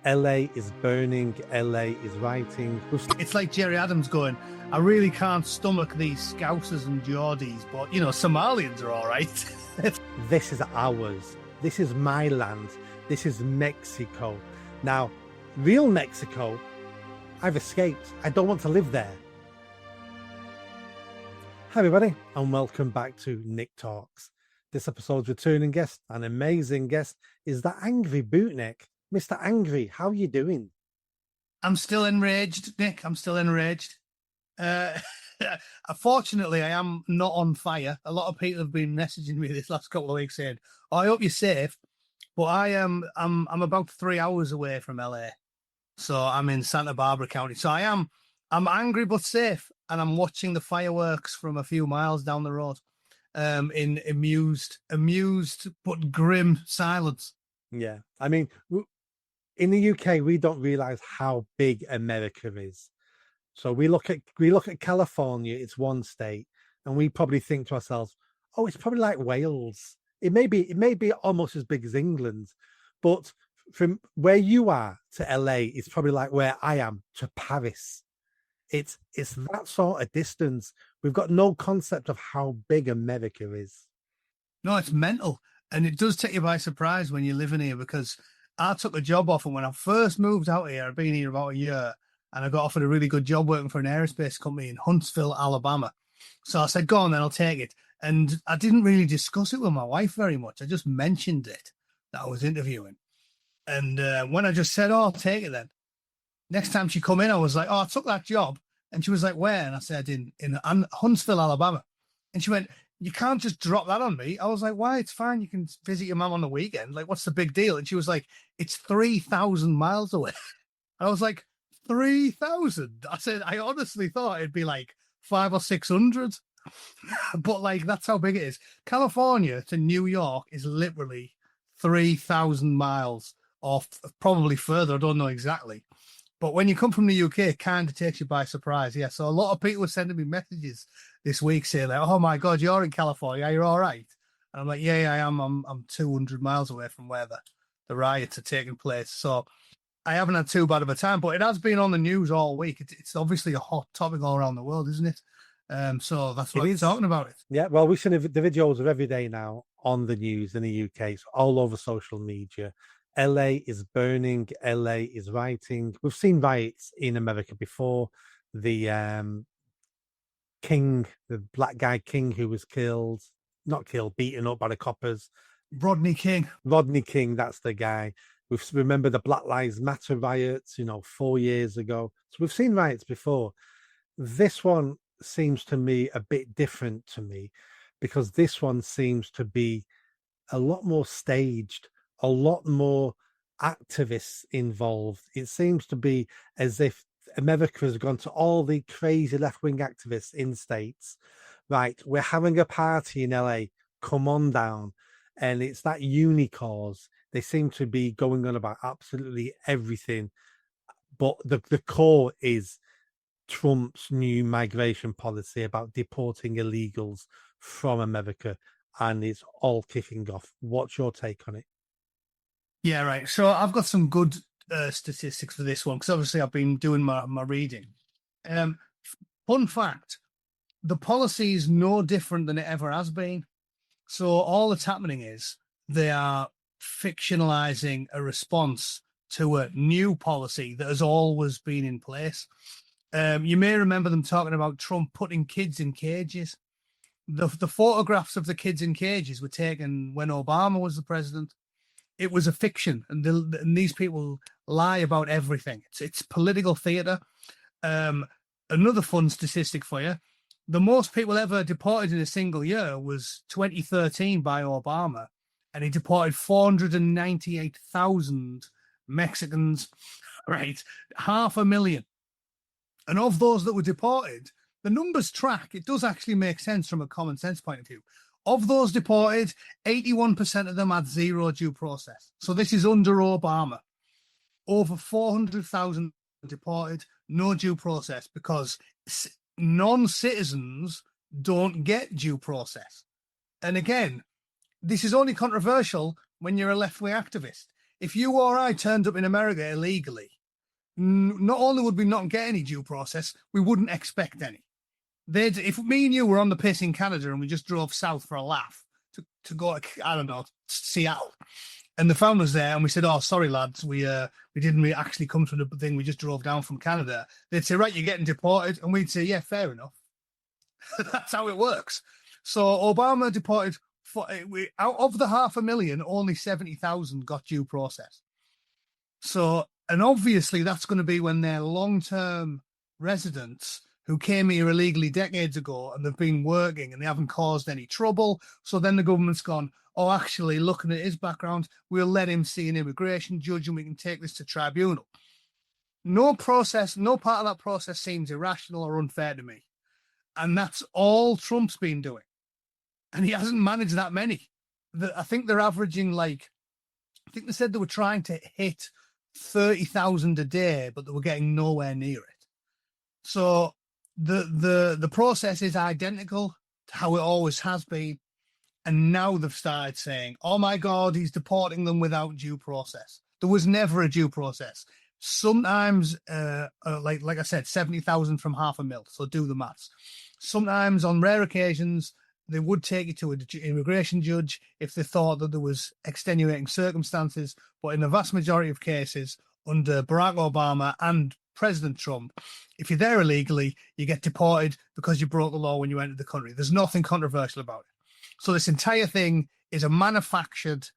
LA is burning, LA is rioting. It's like Jerry Adams going, I really can't stomach these Scousers and Geordies, but, Somalians are all right. This is ours. This is my land. This is Mexico. Now, real Mexico, I've escaped. I don't want to live there. Hi, everybody, and welcome back to Nick Talks. This episode's returning guest, an amazing guest, is the Angry Bootneck. Mr. Angry, how are you doing? I'm still enraged, Nick. I'm still enraged. Unfortunately, I am not on fire. A lot of people have been messaging me this last couple of weeks saying, I hope you're safe. But I'm about 3 hours away from LA. So I'm in Santa Barbara County. So I'm angry but safe. And I'm watching the fireworks from a few miles down the road in amused but grim silence. Yeah. I mean, in the UK, we don't realize how big America is. So we look at California, it's one state, and we probably think to ourselves, oh, it's probably like Wales. It may be almost as big as England, but from where you are to LA, it's probably like where I am to Paris. It's that sort of distance. We've got no concept of how big America is. No, it's mental. And it does take you by surprise when you're living here, because I took a job offer when I first moved out here. I've been here about a year, and I got offered a really good job working for an aerospace company in Huntsville, Alabama. So I said, go on, then I'll take it. And I didn't really discuss it with my wife very much. I just mentioned it, that I was interviewing. And when I just said, oh, I'll take it then. Next time she come in, I was like, oh, I took that job. And she was like, where? And I said, in Huntsville, Alabama. And she went, you can't just drop that on me. I was like, why? It's fine. You can visit your mum on the weekend. Like, what's the big deal? And she was like, it's 3,000 miles away. I was like, 3,000? I said, I honestly thought it'd be like 500 or 600. But like, that's how big it is. California to New York is literally 3,000 miles off, probably further. I don't know exactly. But when you come from the UK, it kind of takes you by surprise. Yeah. So a lot of people were sending me messages this week saying, like, oh my God, you're in California. You're all right. And I'm like, yeah, I am. I'm 200 miles away from where the riots are taking place. So I haven't had too bad of a time, but it has been on the news all week. It's obviously a hot topic all around the world, isn't it? So that's why we're talking about it. Yeah. Well, we've seen the videos of every day now on the news in the UK. It's all over social media. LA is burning, LA is rioting. We've seen riots in America before. The black guy King, who was beaten up by the coppers. Rodney King, that's the guy. We remember the Black Lives Matter riots, 4 years ago. So we've seen riots before. This one seems to me a bit different to me, because this one seems to be a lot more staged, a lot more activists involved. It seems to be as if America has gone to all the crazy left-wing activists in states. Right, we're having a party in LA. Come on down. And it's that uni cause. They seem to be going on about absolutely everything. But the core is Trump's new migration policy about deporting illegals from America. And it's all kicking off. What's your take on it? Yeah, right. So I've got some good statistics for this one, because obviously I've been doing my reading. Fun fact, the policy is no different than it ever has been. So all that's happening is they are fictionalizing a response to a new policy that has always been in place. You may remember them talking about Trump putting kids in cages. The photographs of the kids in cages were taken when Obama was the president. It was a fiction, and these people lie about everything. It's political theater. Another fun statistic for you: the most people ever deported in a single year was 2013 by Obama, and he deported 498,000 Mexicans. Right, 500,000. And of those that were deported, the numbers track. It does actually make sense from a common sense point of view. Of those deported, 81% of them had zero due process. So this is under Obama. Over 400,000 deported, no due process, because non-citizens don't get due process. And again, this is only controversial when you're a left-wing activist. If you or I turned up in America illegally, not only would we not get any due process, we wouldn't expect any. If me and you were on the piss in Canada and we just drove south for a laugh to go, I don't know, Seattle, and the found us there, and we said, "Oh, sorry, lads, we didn't actually come to the thing. We just drove down from Canada." They'd say, "Right, you're getting deported," and we'd say, "Yeah, fair enough." That's how it works. So Obama deported out of the 500,000, only 70,000 got due process. So, and obviously that's going to be when they're long-term residents who came here illegally decades ago and they've been working and they haven't caused any trouble. So then the government's gone, oh, actually, looking at his background, we'll let him see an immigration judge and we can take this to tribunal. No part of that process seems irrational or unfair to me. And that's all Trump's been doing. And he hasn't managed that many. I think they're averaging I think they said they were trying to hit 30,000 a day, but they were getting nowhere near it. So the process is identical to how it always has been. And now they've started saying, oh my God, he's deporting them without due process. There was never a due process. Sometimes, like I said, 70,000 from 500,000. So do the maths. Sometimes on rare occasions, they would take you to an immigration judge if they thought that there was extenuating circumstances. But in the vast majority of cases, under Barack Obama and President Trump, if you're there illegally, you get deported because you broke the law when you entered the country. There's nothing controversial about it. So this entire thing is a manufactured.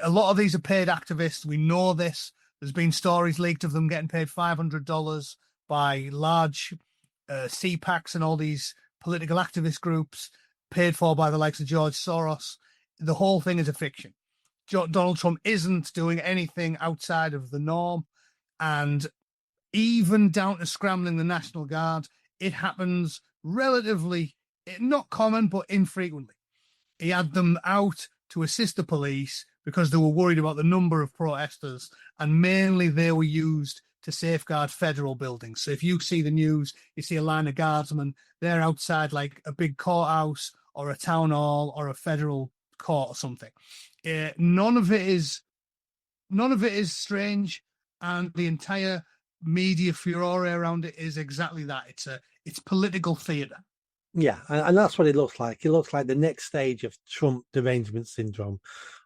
A lot of these are paid activists. We know this. There's been stories leaked of them getting paid $500 by large CPACs and all these political activist groups, paid for by the likes of George Soros. The whole thing is a fiction. Donald Trump isn't doing anything outside of the norm. And even down to scrambling the National Guard, it happens relatively, not common, but infrequently. He had them out to assist the police because they were worried about the number of protesters, and mainly they were used to safeguard federal buildings. So if you see the news, you see a line of guardsmen, they're outside like a big courthouse or a town hall or a federal court or something. None of it is strange, and the entire media furore around it is exactly that. It's political theatre. Yeah, and that's what it looks like. It looks like the next stage of Trump derangement syndrome.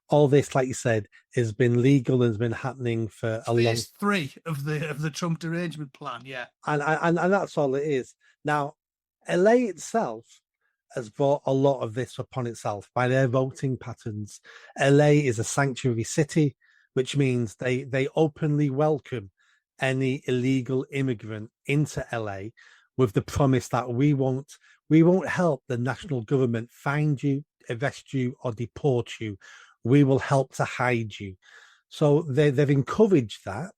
All this, like you said, has been legal and has been happening for a long. Phase 3 of the Trump derangement plan, yeah. And that's all it is. Now, LA itself has brought a lot of this upon itself by their voting patterns. LA is a sanctuary city, which means they openly welcome any illegal immigrant into LA with the promise that we won't help the national government find you, arrest you, or deport you. We will help to hide you. So they've encouraged that.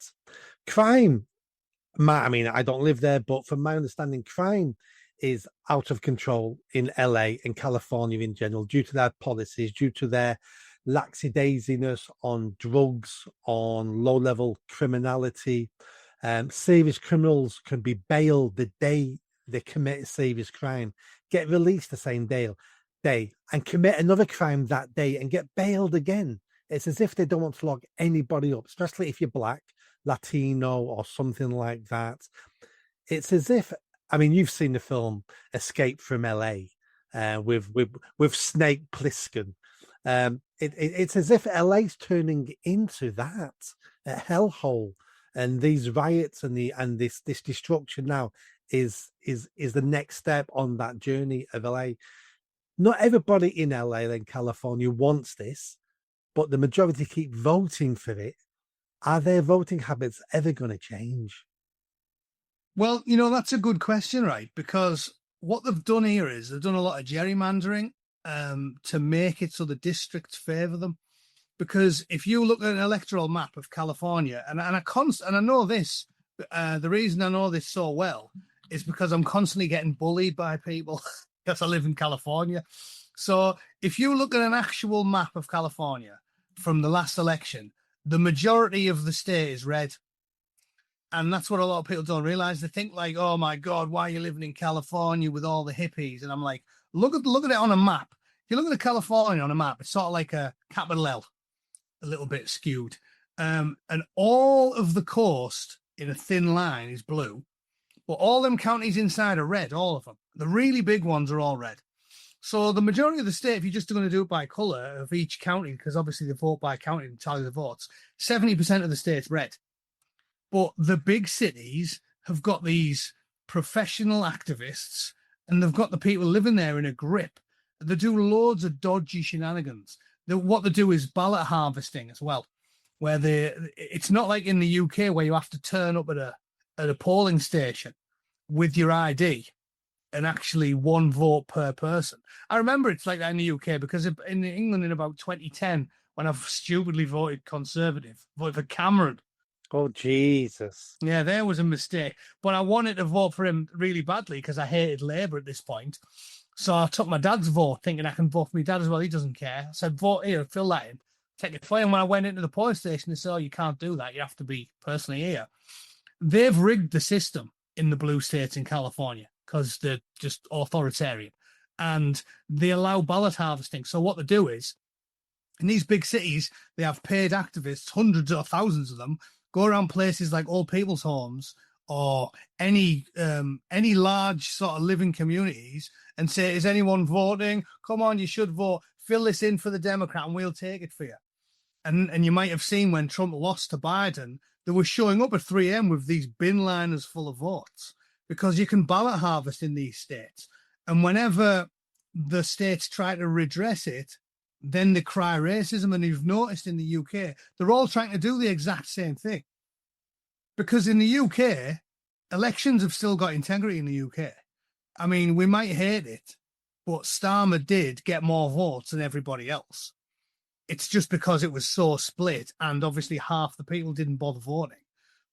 Crime, I mean, I don't live there, but from my understanding, crime is out of control in LA and California in general due to their policies, due to their lackadaisiness on drugs, on low-level criminality. Serious criminals can be bailed the day they commit a serious crime, get released the same day, and commit another crime that day and get bailed again. It's as if they don't want to lock anybody up, especially if you're Black, Latino, or something like that. It's as if, I mean, you've seen the film Escape from LA with Snake Plissken. It's as if LA's turning into that, a hellhole, and these riots and this destruction now is the next step on that journey of LA. Not everybody in LA and California wants this, but the majority keep voting for it. Are their voting habits ever going to change? Well, that's a good question, right? Because what they've done here is they've done a lot of gerrymandering to make it so the districts favour them. Because if you look at an electoral map of California, and I know this, the reason I know this so well is because I'm constantly getting bullied by people because I live in California. So if you look at an actual map of California from the last election, the majority of the state is red. And that's what a lot of people don't realize. They think like, oh my God, why are you living in California with all the hippies? And I'm like, look at it on a map. If you look at California on a map, it's sort of like a capital L, a little bit skewed. And all of the coast in a thin line is blue, but all them counties inside are red, all of them. The really big ones are all red. So the majority of the state, if you're just going to do it by colour of each county, because obviously they vote by county and tally the votes, 70% of the state's red. But the big cities have got these professional activists, and they've got the people living there in a grip. They do loads of dodgy shenanigans. What they do is ballot harvesting as well, where it's not like in the UK where you have to turn up at a polling station with your ID and actually one vote per person. I remember it's like that in the UK because in England in about 2010, when I've stupidly voted Conservative, voted for Cameron. Oh, Jesus. Yeah, there was a mistake. But I wanted to vote for him really badly because I hated Labour at this point. So I took my dad's vote, thinking I can vote for my dad as well. He doesn't care. I said, vote here, fill that in, take it for you. And when I went into the polling station, they said, oh, you can't do that. You have to be personally here. They've rigged the system in the blue states in California because they're just authoritarian. And they allow ballot harvesting. So what they do is, in these big cities, they have paid activists, hundreds or thousands of them, go around places like old people's homes or any large sort of living communities and say, is anyone voting? Come on, you should vote. Fill this in for the Democrat and we'll take it for you. And you might have seen when Trump lost to Biden, they were showing up at 3 a.m. with these bin liners full of votes because you can ballot harvest in these states. And whenever the states try to redress it, then they cry racism. And you've noticed in the UK, they're all trying to do the exact same thing. Because in the UK, elections have still got integrity in the UK. I mean, we might hate it, but Starmer did get more votes than everybody else. It's just because it was so split, and obviously half the people didn't bother voting.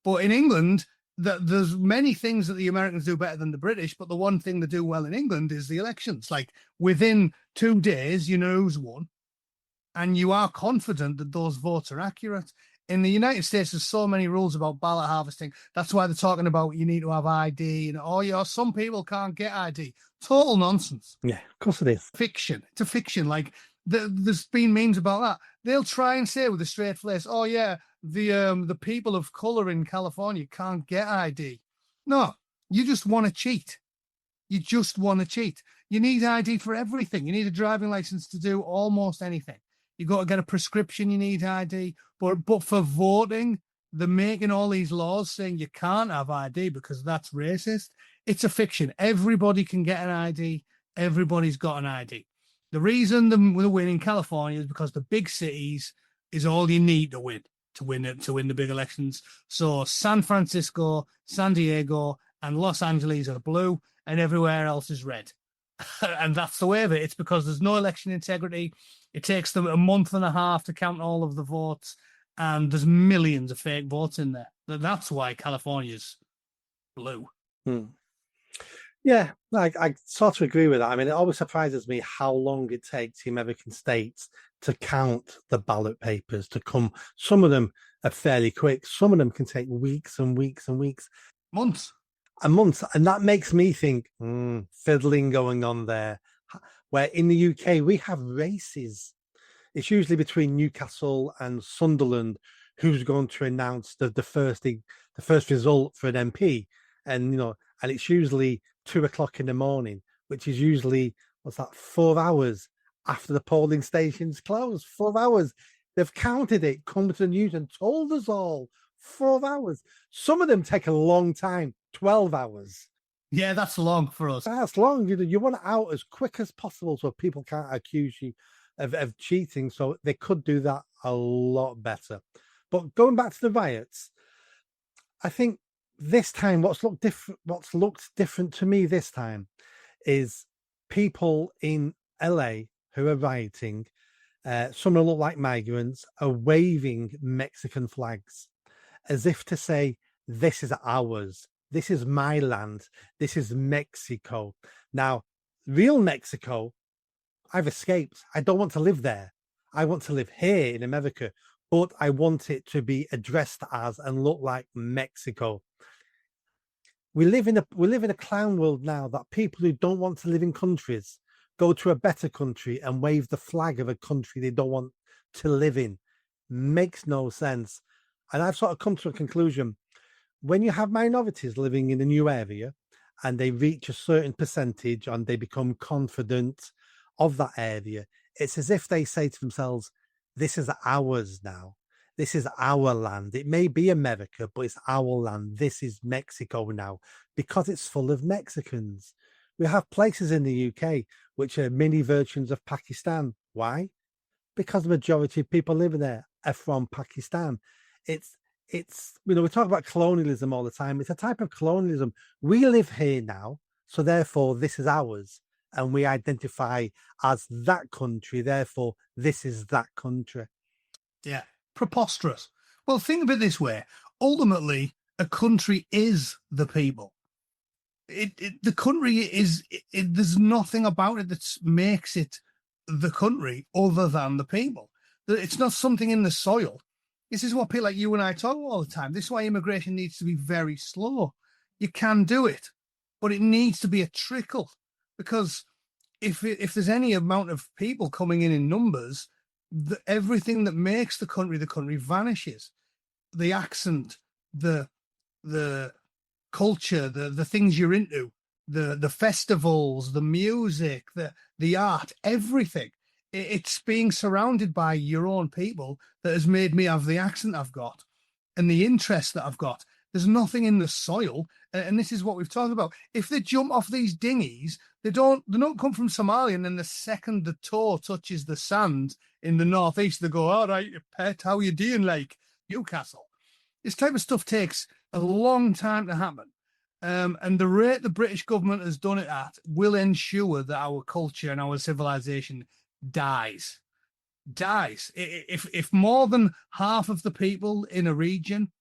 But in England, there's many things that the Americans do better than the British, but the one thing they do well in England is the elections. Like within 2 days, you know who's won, and you are confident that those votes are accurate. In the United States, there's so many rules about ballot harvesting. That's why they're talking about you need to have ID, and some people can't get ID. Total nonsense. Yeah, of course it is. Fiction. It's a fiction. Like there's been memes about that. They'll try and say with a straight face, "Oh yeah, the people of color in California can't get ID." No, you just want to cheat. You just want to cheat. You need ID for everything. You need a driving license to do almost anything. You got to get a prescription. You need ID. But for voting, they're making all these laws saying you can't have ID because that's racist. It's a fiction. Everybody can get an ID. Everybody's got an ID. The reason they win in California is because the big cities is all you need to win the big elections. So San Francisco, San Diego, and Los Angeles are blue, and everywhere else is red. And that's the way of it. It's because there's no election integrity. It takes them a month and a half to count all of the votes, and there's millions of fake votes in there. That's why California's blue. Yeah, I sort of agree with that. I mean, it always surprises me how long it takes the American states to count the ballot papers to come. Some of them are fairly quick. Some of them can take weeks and weeks and weeks. Months. A month. And that makes me think, fiddling going on there. Where in the UK, we have races. It's usually between Newcastle and Sunderland who's going to announce the first result for an MP. And, and it's usually 2:00 in the morning, which is usually, 4 hours after the polling stations close. 4 hours. They've counted it, come to the news and told us all. 4 hours. Some of them take a long time, 12 hours. Yeah, that's long for us. That's long. You want it out as quick as possible so people can't accuse you of cheating. So they could do that a lot better. But going back to the riots, I think this time what's looked different to me this time is people in LA who are rioting, some of them look like migrants, are waving Mexican flags as if to say, this is ours. This is my land. This is Mexico. Now, real Mexico, I've escaped. I don't want to live there. I want to live here in America, but I want it to be addressed as and look like Mexico. We live in a clown world now that people who don't want to live in countries go to a better country and wave the flag of a country they don't want to live in. Makes no sense. And I've sort of come to a conclusion. When you have minorities living in a new area and they reach a certain percentage and they become confident of that area, it's as if they say to themselves, this is ours now. This is our land. It may be America, but it's our land. This is Mexico now because it's full of Mexicans. We have places in the UK which are mini versions of Pakistan. Why? Because the majority of people living there are from Pakistan. It's we talk about colonialism all the time. It's a type of colonialism. We live here now, so therefore this is ours, and we identify as that country. Therefore, this is that country. Yeah, preposterous. Well, think of it this way: ultimately, a country is the people. The country is. There's nothing about it that makes it the country other than the people. It's not something in the soil. This is what people like you and I talk all the time. This is why immigration needs to be very slow. You can do it, but it needs to be a trickle, because if there's any amount of people coming in numbers, everything that makes the country vanishes. The accent, the culture, the things you're into, the festivals, the music, the art, everything. It's being surrounded by your own people that has made me have the accent I've got and the interest that I've got. There's nothing in the soil, and this is what we've talked about. If they jump off these dinghies, they don't come from Somalia, and then the second the toe touches the sand in the northeast, they go, "All right, pet, how you doing, like Newcastle?" This type of stuff takes a long time to happen. And the rate the British government has done it at will ensure that our culture and our civilization dies. If more than half of the people in a region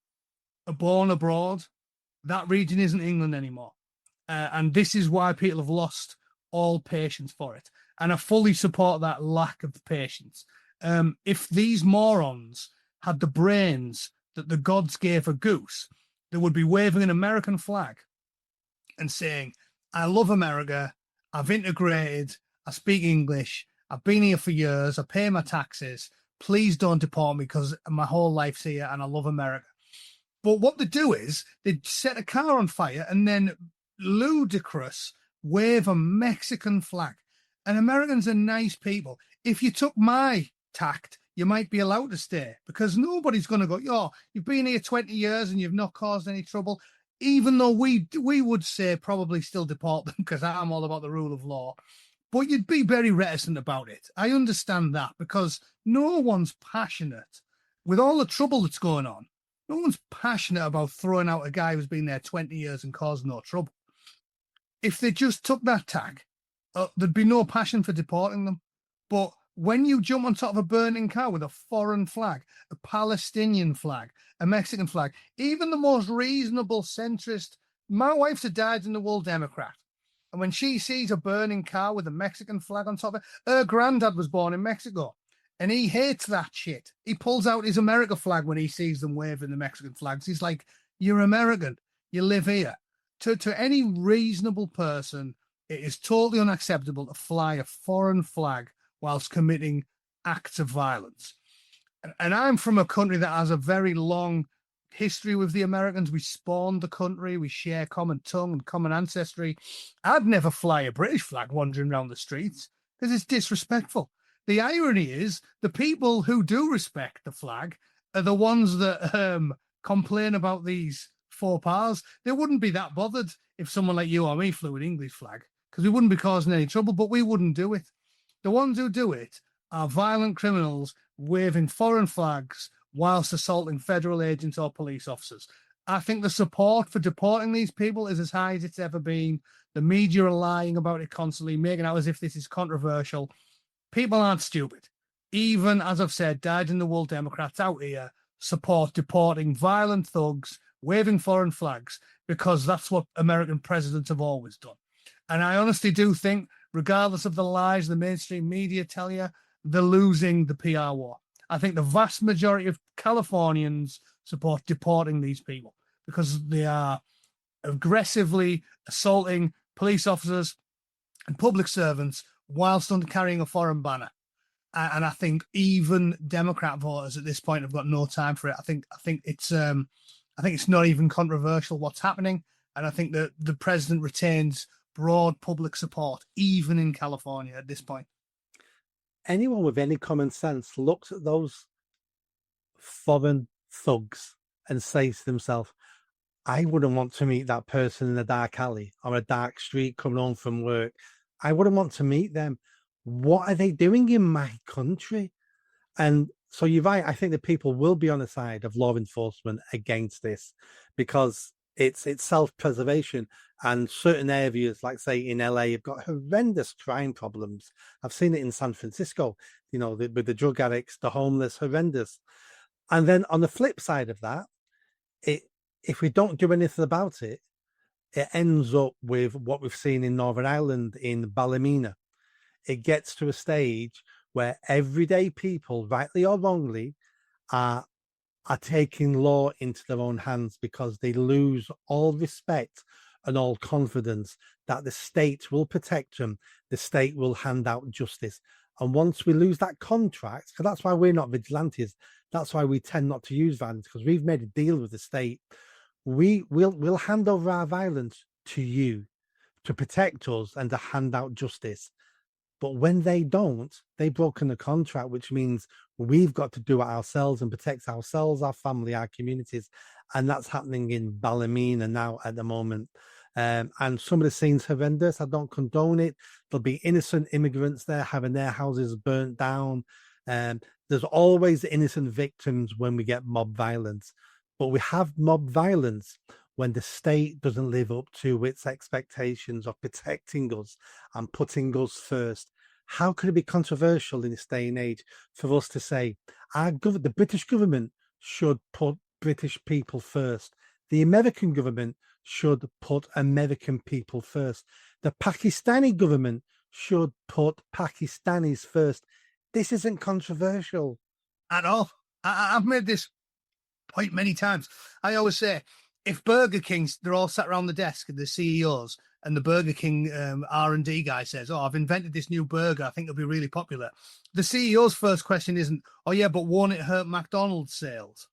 are born abroad, that region isn't England anymore. And this is why people have lost all patience for it. And I fully support that lack of patience. If these morons had the brains that the gods gave a goose, they would be waving an American flag and saying, I love America, I've integrated, I speak English, I've been here for years, I pay my taxes, please don't deport me because my whole life's here and I love America. But what they do is they set a car on fire and then ludicrous wave a Mexican flag. And Americans are nice people. If you took my tact, you might be allowed to stay, because nobody's going to go, yo, you've been here 20 years and you've not caused any trouble. Even though we would say probably still deport them, because I'm all about the rule of law. But you'd be very reticent about it. I understand that, because no one's passionate. With all the trouble that's going on, no one's passionate about throwing out a guy who's been there 20 years and caused no trouble. If they just took that tag, there'd be no passion for deporting them. But when you jump on top of a burning car with a foreign flag, a Palestinian flag, a Mexican flag, even the most reasonable centrist, my wife's a dyed-in-the-wool Democrat. And when she sees a burning car with a Mexican flag on top of it, her granddad was born in Mexico. And he hates that shit. He pulls out his America flag when he sees them waving the Mexican flags. He's like, you're American. You live here. To any reasonable person, it is totally unacceptable to fly a foreign flag whilst committing acts of violence. And I'm from a country that has a very long history with the Americans. We spawned the country. We share common tongue and common ancestry. I'd never fly a British flag wandering around the streets because it's disrespectful. The irony is the people who do respect the flag are the ones that complain about these faux pas. They wouldn't be that bothered if someone like you or me flew an English flag, because we wouldn't be causing any trouble, but we wouldn't do it. The ones who do it are violent criminals waving foreign flags whilst assaulting federal agents or police officers. I think the support for deporting these people is as high as it's ever been. The media are lying about it constantly, making out as if this is controversial. People aren't stupid. Even, as I've said, dyed-in-the-wool Democrats out here support deporting violent thugs, waving foreign flags, because that's what American presidents have always done. And I honestly do think, regardless of the lies the mainstream media tell you, they're losing the PR war. I think the vast majority of Californians support deporting these people because they are aggressively assaulting police officers and public servants whilst carrying a foreign banner. And I think even Democrat voters at this point have got no time for it. I think it's not even controversial what's happening, and I think that the president retains broad public support even in California at this point. Anyone with any common sense looks at those foreign thugs and says to themselves, I wouldn't want to meet that person in a dark alley or a dark street coming home from work. I wouldn't want to meet them. What are they doing in my country? And so you're right. I think that people will be on the side of law enforcement against this because it's self-preservation. And certain areas, like say in LA, have got horrendous crime problems. I've seen it in San Francisco, with the drug addicts, the homeless, horrendous. And then on the flip side of that, if we don't do anything about it, it ends up with what we've seen in Northern Ireland in Ballymena. It gets to a stage where everyday people, rightly or wrongly, are taking law into their own hands because they lose all respect and all confidence that the state will protect them, the state will hand out justice. And once we lose that contract, because that's why we're not vigilantes, that's why we tend not to use violence, because we've made a deal with the state. We'll hand over our violence to you to protect us and to hand out justice. But when they don't, they've broken the contract, which means we've got to do it ourselves and protect ourselves, our family, our communities. And that's happening in Ballymena now at the moment. And some of the scenes horrendous. I don't condone it. There'll be innocent immigrants there having their houses burnt down. There's always innocent victims when we get mob violence. But we have mob violence when the state doesn't live up to its expectations of protecting us and putting us first. How could it be controversial in this day and age for us to say the British government should put British people first? The American government should put American people first. The Pakistani government should put Pakistanis first. This isn't controversial at all. I've made this point many times. I always say, if Burger King's, they're all sat around the desk, the CEOs, and the Burger King R&D guy says, I've invented this new burger, I think it'll be really popular. The CEO's first question isn't, yeah, but won't it hurt McDonald's sales?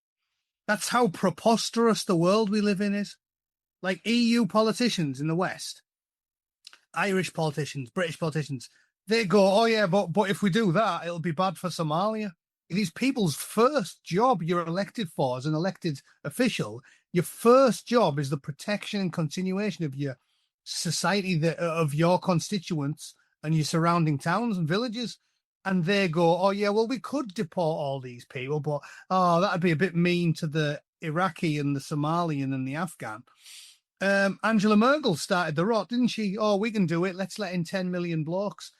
That's how preposterous the world we live in is. Like EU politicians in the West, Irish politicians, British politicians, they go, yeah, but if we do that, it'll be bad for Somalia. It is people's first job you're elected for as an elected official. Your first job is the protection and continuation of your society, of your constituents and your surrounding towns and villages. And they go, yeah, well, we could deport all these people, but that'd be a bit mean to the Iraqi and the Somalian and the Afghan. Angela Merkel started the rot, didn't she? We can do it. Let's let in 10 million blokes.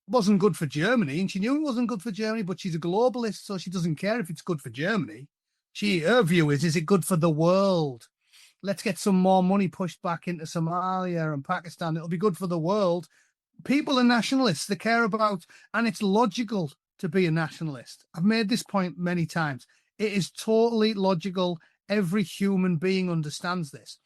Wasn't good for Germany, and she knew it wasn't good for Germany, but she's a globalist, so she doesn't care if it's good for Germany. Her view is it good for the world? Let's get some more money pushed back into Somalia and Pakistan. It'll be good for the world. People are nationalists. They care about, and it's logical to be a nationalist. I've made this point many times. It is totally logical. Every human being understands this.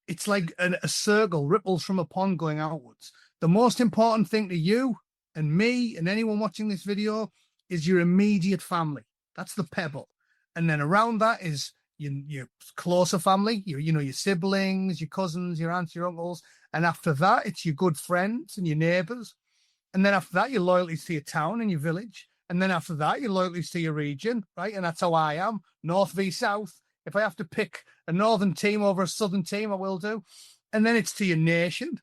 It's like a circle, ripples from a pond going outwards. The most important thing to you and me and anyone watching this video is your immediate family. That's the pebble. And then around that is your closer family, your siblings, your cousins, your aunts, your uncles. And after that, it's your good friends and your neighbors. And then after that, your loyalties to your town and your village. And then after that, your loyalties to your region, right? And that's how I am, North v South. If I have to pick a northern team over a southern team, I will do. And then it's to your nation.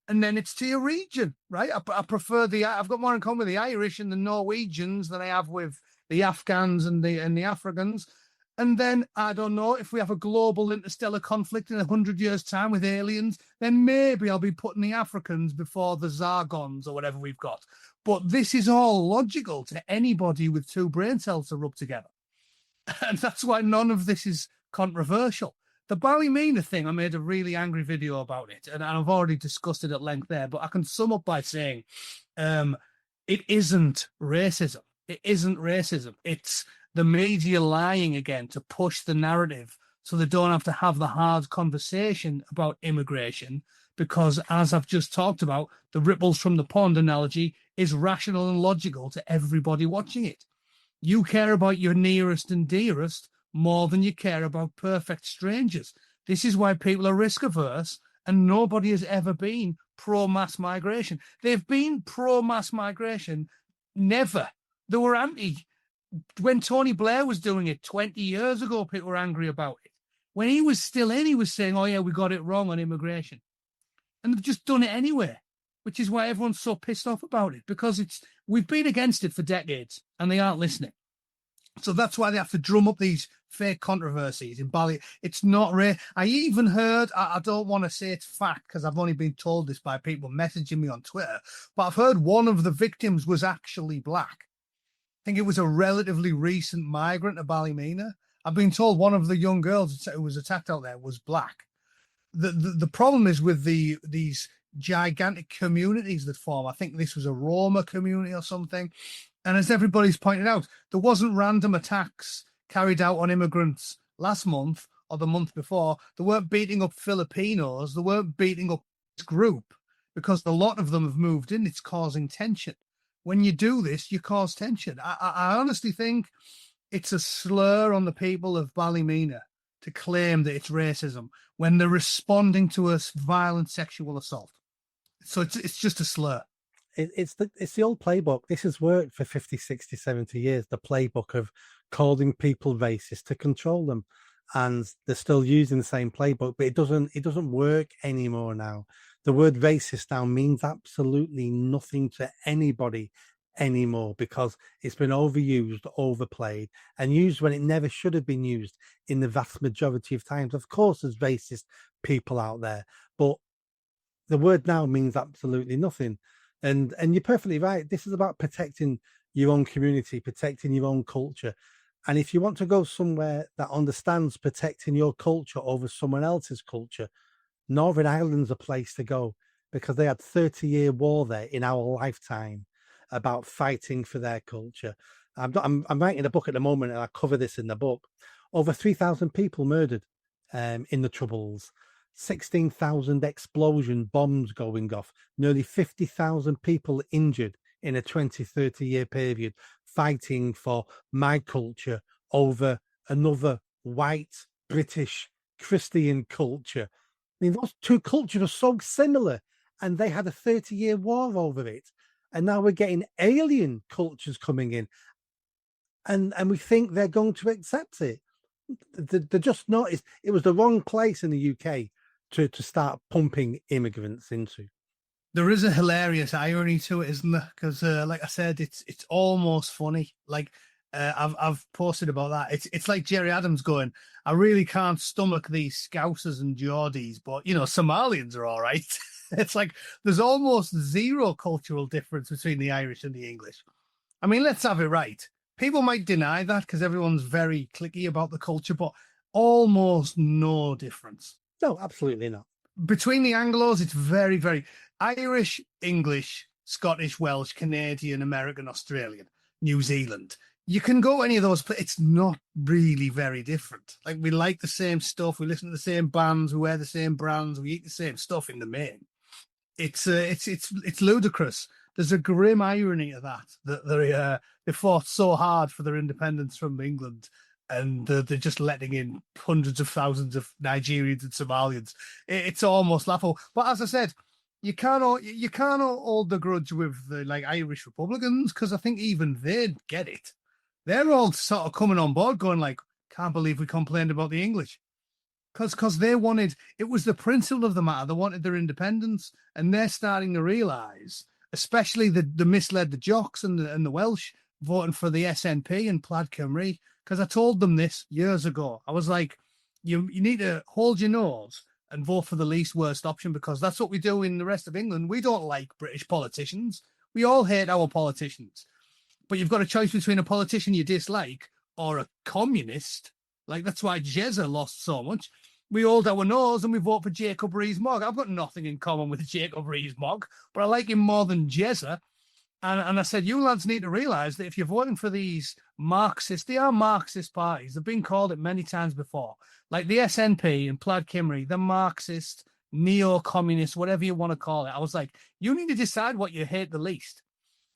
And then it's to your region, right? I prefer I've got more in common with the Irish and the Norwegians than I have with the Afghans and the Africans. And then, I don't know, if we have a global interstellar conflict in 100 years' time with aliens, then maybe I'll be putting the Africans before the Zargons or whatever we've got. But this is all logical to anybody with two brain cells to rub together. And that's why none of this is controversial. The Ballymena thing, I made a really angry video about it, and I've already discussed it at length there, but I can sum up by saying it isn't racism. It isn't racism. It's the media lying again to push the narrative so they don't have to have the hard conversation about immigration. Because, as I've just talked about, the ripples from the pond analogy is rational and logical to everybody watching it. You care about your nearest and dearest more than you care about perfect strangers. This is why people are risk averse, and nobody has ever been pro mass migration. They've been pro mass migration, never. They were anti. When Tony Blair was doing it 20 years ago, people were angry about it. When he was still in, he was saying, oh, yeah, we got it wrong on immigration. And they've just done it anyway, which is why everyone's so pissed off about it, because we've been against it for decades and they aren't listening. So that's why they have to drum up these fake controversies in Bali. It's not rare. I even heard, I don't want to say it's fact because I've only been told this by people messaging me on Twitter, but I've heard one of the victims was actually black. I think it was a relatively recent migrant to Ballymena. I've been told one of the young girls who was attacked out there was black. The problem is with these gigantic communities that form. I think this was a Roma community or something. And as everybody's pointed out, there wasn't random attacks carried out on immigrants last month or the month before. They weren't beating up Filipinos. They weren't beating up this group because a lot of them have moved in. It's causing tension. When you do this, you cause tension. I honestly think it's a slur on the people of Ballymena to claim that it's racism when they're responding to a violent sexual assault. So it's just a slur. It's the old playbook. This has worked for 50, 60, 70 years. The playbook of calling people racist to control them. And they're still using the same playbook, but it doesn't work anymore now. The word racist now means absolutely nothing to anybody anymore because it's been overused, overplayed, and used when it never should have been used in the vast majority of times. Of course, there's racist people out there, but the word now means absolutely nothing. And you're perfectly right. This is about protecting your own community, protecting your own culture. And if you want to go somewhere that understands protecting your culture over someone else's culture, Northern Ireland's a place to go because they had 30-year war there in our lifetime about fighting for their culture. I'm writing a book at the moment and I cover this in the book. Over 3,000 people murdered in the Troubles. 16,000 explosion bombs going off, nearly 50,000 people injured in a 20-30 year period fighting for my culture over another white British Christian culture. I mean, those two cultures are so similar and they had a 30-year war over it. And now we're getting alien cultures coming in and we think they're going to accept it. They're just not. It was the wrong place in the UK to start pumping immigrants into. There is a hilarious irony to it, isn't there? Because, like I said, it's almost funny. Like I've posted about that. It's like Jerry Adams going, "I really can't stomach these Scousers and Geordies, but Somalians are all right." It's like there's almost zero cultural difference between the Irish and the English. I mean, let's have it right. People might deny that because everyone's very cliquey about the culture, but almost no difference. No, absolutely not. Between the Anglos, it's very, very Irish, English, Scottish, Welsh, Canadian, American, Australian, New Zealand. You can go any of those, but it's not really very different. Like we like the same stuff, we listen to the same bands, we wear the same brands, we eat the same stuff in the main. It's ludicrous. There's a grim irony of that they fought so hard for their independence from England. And they're just letting in hundreds of thousands of Nigerians and Somalians. It's almost laughable. But as I said, you can't hold the grudge with the Irish Republicans because I think even they'd get it. They're all sort of coming on board, going like, "Can't believe we complained about the English," because they wanted. It was the principle of the matter. They wanted their independence, and they're starting to realise, especially the misled the Jocks and the Welsh voting for the SNP and Plaid Cymru. Because I told them this years ago. I was like, you need to hold your nose and vote for the least worst option because that's what we do in the rest of England. We don't like British politicians. We all hate our politicians. But you've got a choice between a politician you dislike or a communist. Like, that's why Jezza lost so much. We hold our nose and we vote for Jacob Rees-Mogg. I've got nothing in common with Jacob Rees-Mogg, but I like him more than Jezza. And I said, you lads need to realise that if you're voting for these Marxists, they are Marxist parties. They've been called it many times before. Like the SNP and Plaid Cymru, the Marxist, neo-communist, whatever you want to call it. I was like, you need to decide what you hate the least.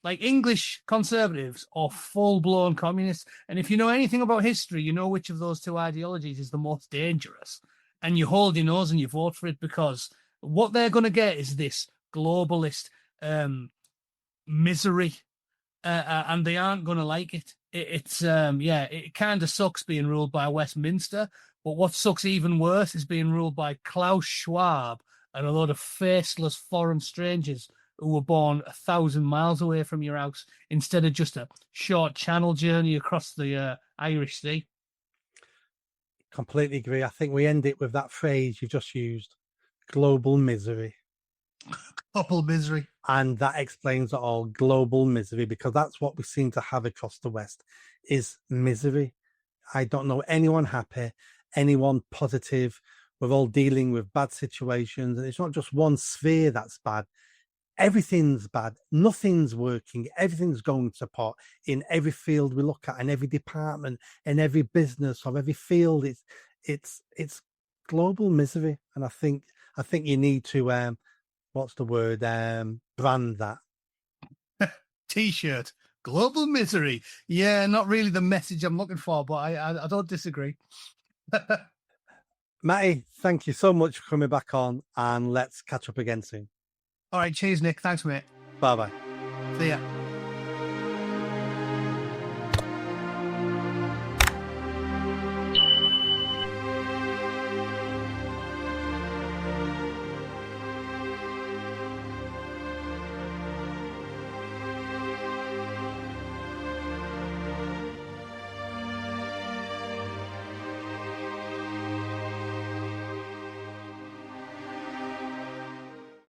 Like English conservatives or full-blown communists. And if you know anything about history, you know which of those two ideologies is the most dangerous. And you hold your nose and you vote for it, because what they're going to get is this globalist misery, and they aren't going to like it. It kind of sucks being ruled by Westminster, but what sucks even worse is being ruled by Klaus Schwab and a load of faceless foreign strangers who were born 1,000 miles away from your house instead of just a short channel journey across the Irish Sea. Completely agree. I think we end it with that phrase you've just used, global misery. Global misery. And that explains it all, global misery, because that's what we seem to have across the West, is misery. I don't know anyone happy, anyone positive. We're all dealing with bad situations, and it's not just one sphere that's bad. Everything's bad. Nothing's working. Everything's going to pot in every field we look at, in every department, in every business of every field. It's global misery, and I think you need to what's the word? Brand that. T-shirt. Global misery. Yeah, not really the message I'm looking for, but I don't disagree. Matty, thank you so much for coming back on, and let's catch up again soon. All right, cheers, Nick. Thanks, mate. Bye-bye. See ya.